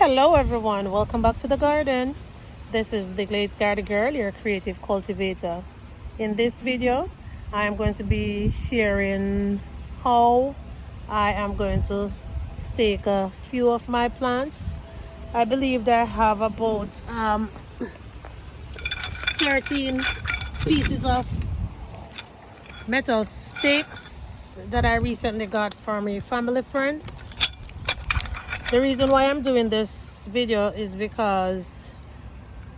Hello everyone, welcome back to the garden. This is the Glades Garden Girl, your creative cultivator. In this video, I am going to be sharing how I am going to stake a few of my plants. I believe that I have about 13 pieces of metal stakes that I recently got from a family friend. The reason why I'm doing this video is because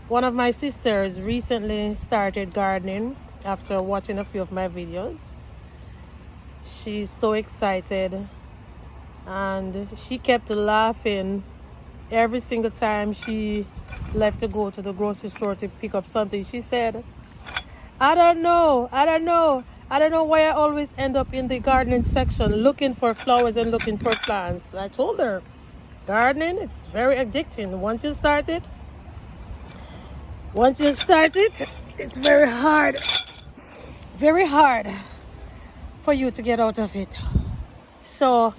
one of my sisters recently started gardening after watching a few of my videos. She's so excited and she kept laughing every single time she left to go to the grocery store to pick up something. She said, I don't know why I always end up in the gardening section looking for flowers and looking for plants. I told her, gardening is very addicting. Once you start it, it's very hard for you to get out of it. So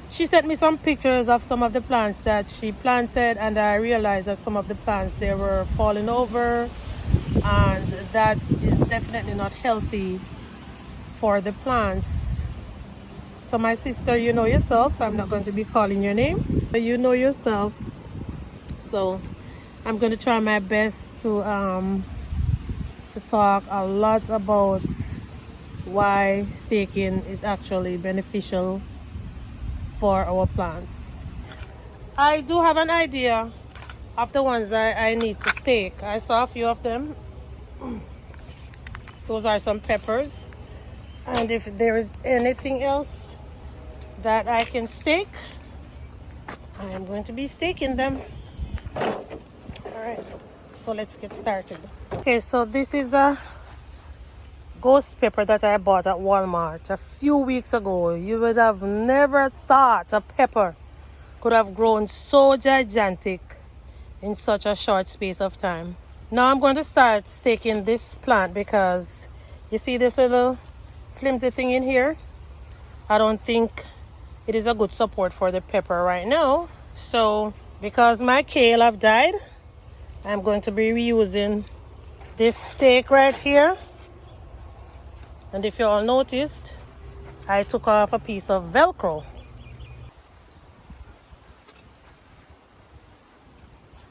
she sent me some pictures of some of the plants that she planted, and I realized that some of the plants, they were falling over, and that is definitely not healthy for the plants. So my sister, you know yourself, I'm not going to be calling your name, but you know yourself. So I'm going to try my best to talk a lot about why staking is actually beneficial for our plants. I do have an idea of the ones I need to stake. I saw a few of them. Those are some peppers. And if there is anything else that I can stake, I am going to be staking them. Alright, so let's get started. Okay, so this is a ghost pepper that I bought at Walmart a few weeks ago. You would have never thought a pepper could have grown so gigantic in such a short space of time. Now I'm going to start staking this plant because you see this little flimsy thing in here? I don't think it is a good support for the pepper right now. So because my kale have died, I'm going to be reusing this stake right here. And if you all noticed, I took off a piece of Velcro.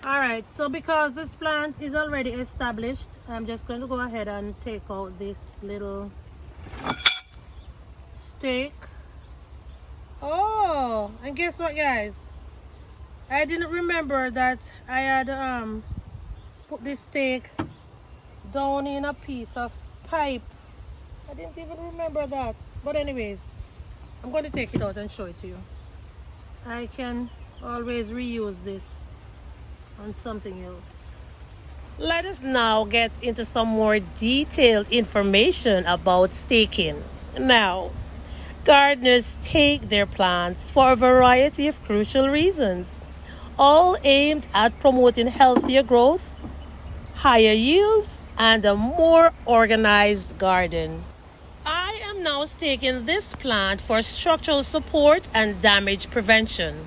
Alright, so because this plant is already established, I'm just going to go ahead and take out this little stake. Oh, and guess what, guys? I didn't remember that I had put this stake down in a piece of pipe. I didn't even remember that. But anyways, I'm going to take it out and show it to you. I can always reuse this on something else. Let us now get into some more detailed information about staking. Now, gardeners stake their plants for a variety of crucial reasons, all aimed at promoting healthier growth, higher yields, and a more organized garden. I am now staking this plant for structural support and damage prevention.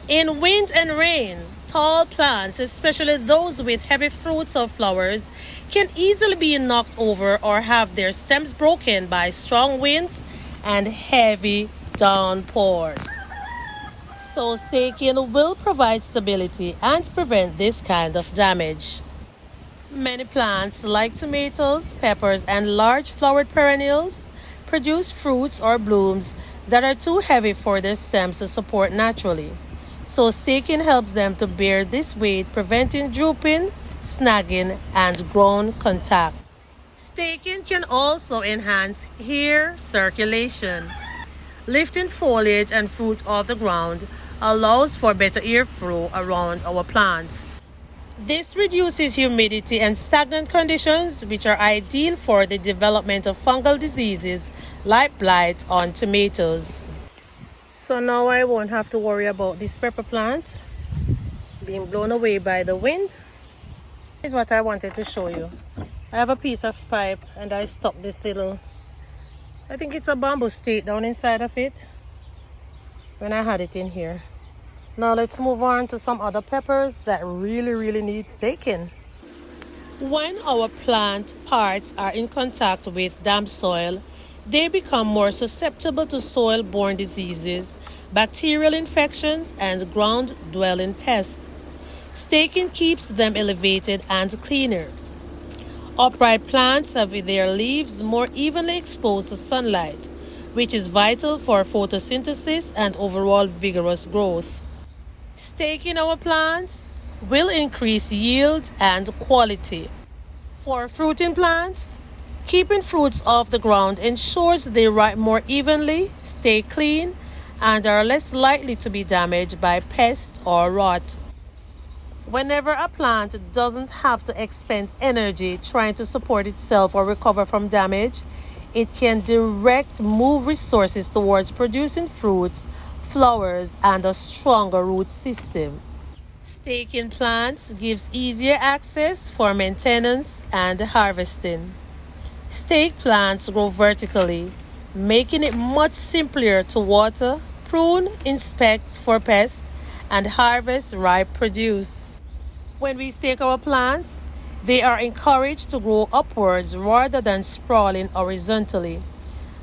In wind and rain, tall plants, especially those with heavy fruits or flowers, can easily be knocked over or have their stems broken by strong winds and heavy downpours. So staking will provide stability and prevent this kind of damage. Many plants like tomatoes, peppers, and large flowered perennials produce fruits or blooms that are too heavy for their stems to support naturally. So staking helps them to bear this weight, preventing drooping, snagging, and ground contact. Staking can also enhance air circulation. Lifting foliage and fruit off the ground allows for better airflow around our plants. This reduces humidity and stagnant conditions, which are ideal for the development of fungal diseases like blight on tomatoes. So now I won't have to worry about this pepper plant being blown away by the wind. Here's what I wanted to show you. I have a piece of pipe and I stuck this little, I think it's a bamboo stake down inside of it when I had it in here. Now let's move on to some other peppers that really need staking. When our plant parts are in contact with damp soil, they become more susceptible to soil-borne diseases, bacterial infections, and ground-dwelling pests. Staking keeps them elevated and cleaner. Upright plants have their leaves more evenly exposed to sunlight, which is vital for photosynthesis and overall vigorous growth. Staking our plants will increase yield and quality. For fruiting plants, keeping fruits off the ground ensures they ripe more evenly, stay clean, and are less likely to be damaged by pests or rot. Whenever a plant doesn't have to expend energy trying to support itself or recover from damage, it can move resources towards producing fruits, flowers, and a stronger root system. Staking plants gives easier access for maintenance and harvesting. Stake plants grow vertically, making it much simpler to water, prune, inspect for pests, and harvest ripe produce. When we stake our plants, they are encouraged to grow upwards rather than sprawling horizontally.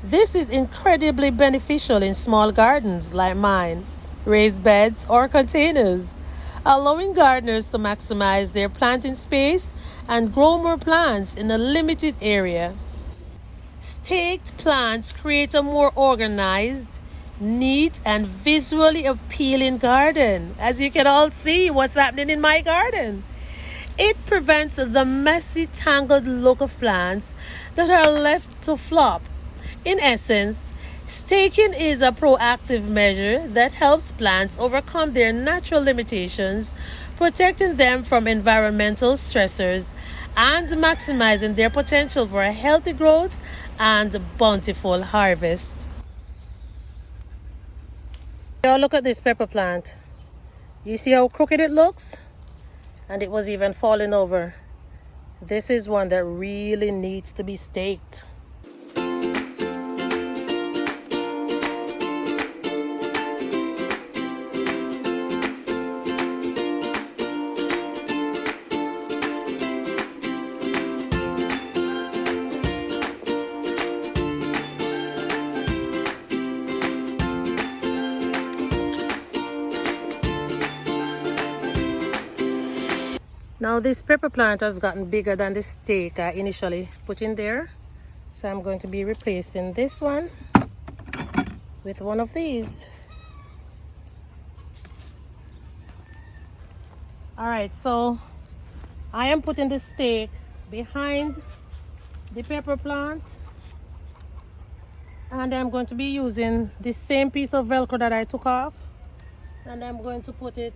This is incredibly beneficial in small gardens like mine, raised beds, or containers, allowing gardeners to maximize their planting space and grow more plants in a limited area. Staked plants create a more organized, neat, and visually appealing garden. As you can all see what's happening in my garden. It prevents the messy, tangled look of plants that are left to flop. In essence, staking is a proactive measure that helps plants overcome their natural limitations, protecting them from environmental stressors and maximizing their potential for a healthy growth and bountiful harvest. Now look at this pepper plant. You see how crooked it looks? And it was even falling over. This is one that really needs to be staked. Now this pepper plant has gotten bigger than the stake I initially put in there. So I'm going to be replacing this one with one of these. Alright, so I am putting the stake behind the pepper plant. And I'm going to be using the same piece of Velcro that I took off. And I'm going to put it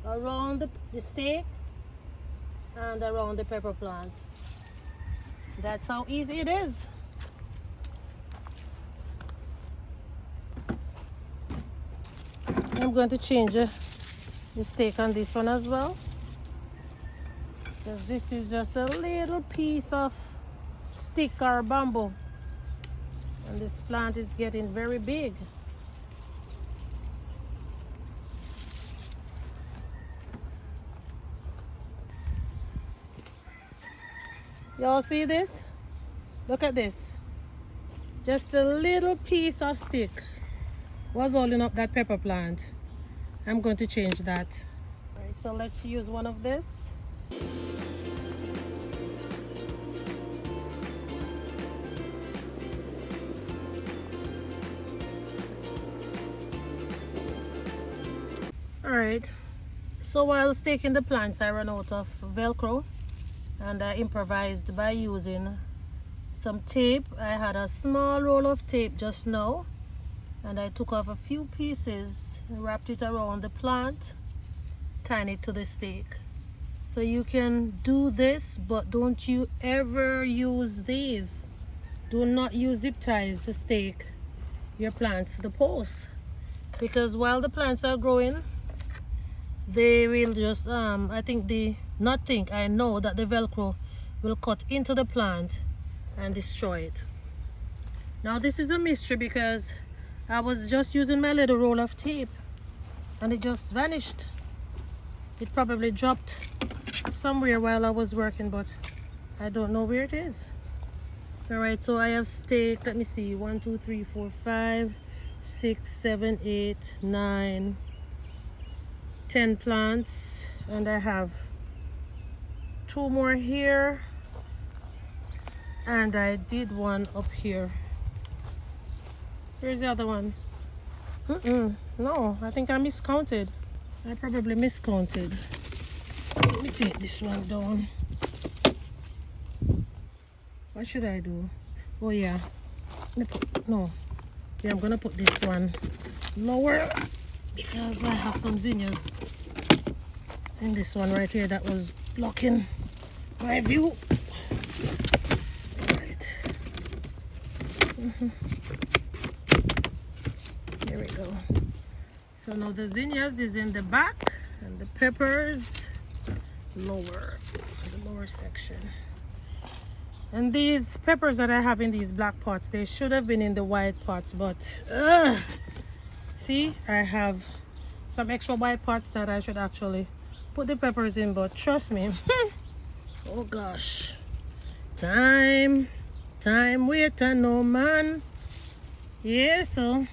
around the stake and around the pepper plant. That's how easy it is. I'm going to change the stake on this one as well, because this is just a little piece of stick or bamboo, and this plant is getting very big. Y'all see this? Look at this. Just a little piece of stick was holding up that pepper plant. I'm going to change that. All right, so let's use one of this. All right, so while staking the plants, I ran out of Velcro, and I improvised by using some tape. I had a small roll of tape just now, and I took off a few pieces, wrapped it around the plant, tying it to the stake. So you can do this, but don't you ever use these. Do not use zip ties to stake your plants to the post, because while the plants are growing, they will just I know that the Velcro will cut into the plant and destroy it. Now this is a mystery because I was just using my little roll of tape, and it just vanished. It probably dropped somewhere while I was working, but I don't know where it is. All right, so I have staked, let me see, 1 2 3 4 5 6 7 8 9 10 plants, and I have 2 more here, and I did one up here. Where's the other one? No, I think I miscounted. I probably miscounted. Let me take this one down. What should I do? Oh yeah. No. Yeah, I'm gonna put this one lower because I have some zinnias. And this one right here that was blocking my view. Right. There we go. So now the zinnias is in the back and the peppers lower, the lower section. And these peppers that I have in these black pots, they should have been in the white pots, but see, I have some extra white pots that I should actually put the peppers in, but trust me, oh gosh, time wait and no man. Yeah, so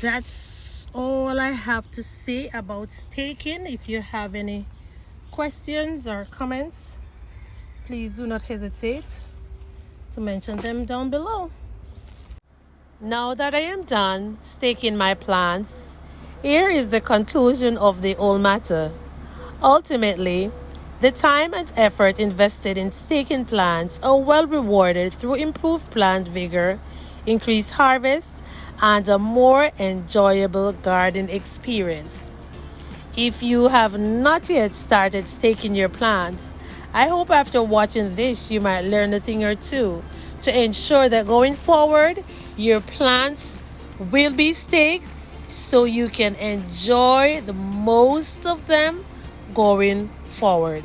that's all I have to say about staking. If you have any questions or comments, please do not hesitate to mention them down below. Now that I am done staking my plants, here is the conclusion of the whole matter. Ultimately, the time and effort invested in staking plants are well rewarded through improved plant vigor, increased harvest, and a more enjoyable garden experience. If you have not yet started staking your plants, I hope after watching this you might learn a thing or two to ensure that going forward your plants will be staked so you can enjoy the most of them going forward.